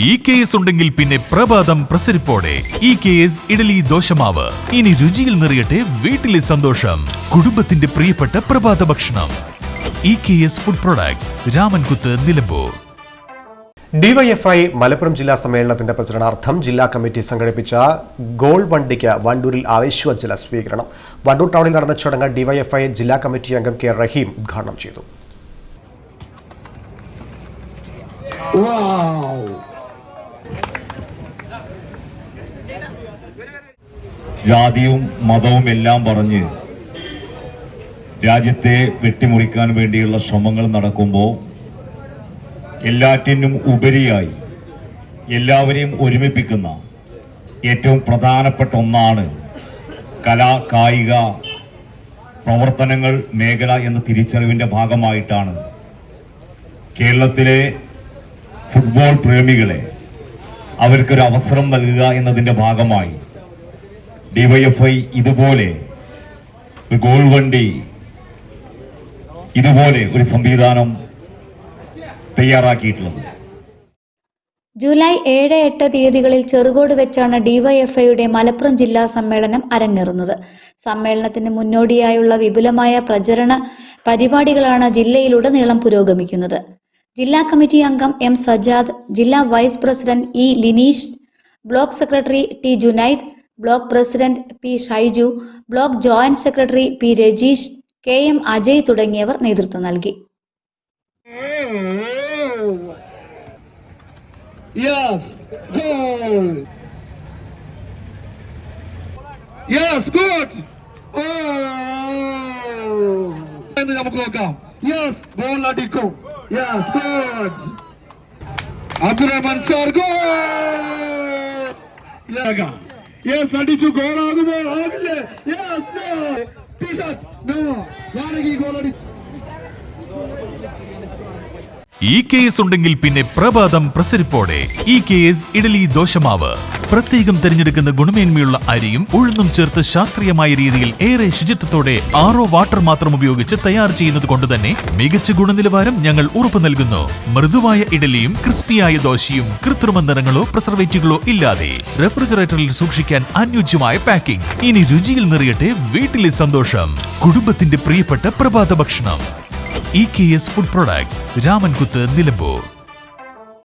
EKS ഉണ്ടെങ്കിൽ പിന്നെ പ്രഭാതം പ്രസരിപ്പോടെ. EKS ഇഡലി ദോശമാവ് ഇനി രുചിയിൽ നിറയട്ടെ വീട്ടിലെ സന്തോഷം. കുടുംബത്തിന്റെ പ്രിയപ്പെട്ട പ്രഭാത ഭക്ഷണം. EKS food products, Ramankuthu, Nilambur. DYFI Malappuram ജില്ലാ സമ്മേളനത്തിന്റെ പ്രചരണാർത്ഥം ജില്ലാ കമ്മിറ്റി സംഘടിപ്പിച്ച ഗോൾ വണ്ടിക്ക് വണ്ടൂരിൽ ആവേശോജ്വല സ്വീകരണം. വണ്ടൂർ ടൗണിൽ നടന്ന ചടങ്ങ് ഡിവൈഎഫ്ഐ ജില്ലാ കമ്മിറ്റി അംഗം കെ റഹീം ഉദ്ഘാടനം ചെയ്തു. ജാതിയും മതവും എല്ലാം പറഞ്ഞ് രാജ്യത്തെ വെട്ടിമുറിക്കാൻ വേണ്ടിയുള്ള ശ്രമങ്ങൾ നടക്കുമ്പോൾ എല്ലാറ്റിനും ഉപരിയായി എല്ലാവരെയും ഒരുമിപ്പിക്കുന്ന ഏറ്റവും പ്രധാനപ്പെട്ട ഒന്നാണ് കലാ കായിക പ്രവർത്തനങ്ങൾ മേഖല എന്ന തിരിച്ചറിവിൻ്റെ ഭാഗമായിട്ടാണ് കേരളത്തിലെ ഫുട്ബോൾ പ്രേമികളെ അവർക്കൊരു അവസരം നൽകുക എന്നതിൻ്റെ ഭാഗമായി ഡിവൈഎഫ്ഐ ഇതുപോലെ ഒരു ഗോൾ വണ്ടി, ഇതുപോലെ ഒരു സംവിധാനം തയ്യാറാക്കിയിട്ടുള്ളത്. ജൂലൈ 7-8 തീയതികളിൽ ചെറുകോട് വെച്ചാണ് ഡിവൈഎഫ്ഐയുടെ മലപ്പുറം ജില്ലാ സമ്മേളനം അരങ്ങേറുന്നത്. സമ്മേളനത്തിന് മുന്നോടിയായുള്ള വിപുലമായ പ്രചരണ പരിപാടികളാണ് ജില്ലയിലുടനീളം പുരോഗമിക്കുന്നത്. ജില്ലാ കമ്മിറ്റി അംഗം എം സജാദ്, ജില്ലാ vice president E Lineesh, block secretary T Junaid, block president P Shaiju, block joint secretary P Rajeesh, K M Ajay തുടങ്ങിയവർ നേതൃത്വം നൽകി. Yes, goal. Yes, good. Oh. എന്ന് നമുക്ക് നോക്കാം. Yes, ball അടിക്കും. Yes, good. Abdurahman sir goal. Yes, അടിച്ചു. ഗോൾ ആകുമോ? ആകില്ലേ? Yes, no. T-shirt. No. ഞാനെങ്കിൽ ഗോൾ അടി. EKS ഉണ്ടെങ്കിൽ പിന്നെ പ്രഭാതം പ്രസരിപ്പോടെ. EKS ഇഡലി ദോശമാവ് പ്രത്യേകം തിരഞ്ഞെടുക്കുന്ന ഗുണമേന്മയുള്ള അരിയും ഉഴുന്നും ചേർത്ത് ശാസ്ത്രീയമായ രീതിയിൽ ഏറെ ശുചിത്വത്തോടെ RO വാട്ടർ മാത്രം ഉപയോഗിച്ച് തയ്യാർ ചെയ്യുന്നത് കൊണ്ട് തന്നെ മികച്ച ഗുണനിലവാരം ഞങ്ങൾ ഉറപ്പു നൽകുന്നു. മൃദുവായ ഇഡലിയും ക്രിസ്പിയായ ദോശയും കൃത്രിമ നിറങ്ങളോ പ്രിസർവേറ്റീവുകളോ ഇല്ലാതെ റെഫ്രിജറേറ്ററിൽ സൂക്ഷിക്കാൻ അനുയോജ്യമായ പാക്കിംഗ്. ഇനി രുചിയിൽ നിറയട്ടെ വീട്ടിലെ സന്തോഷം. കുടുംബത്തിന്റെ പ്രിയപ്പെട്ട പ്രഭാത ഭക്ഷണം. EKS food products, Ramankuthu, Nilambur.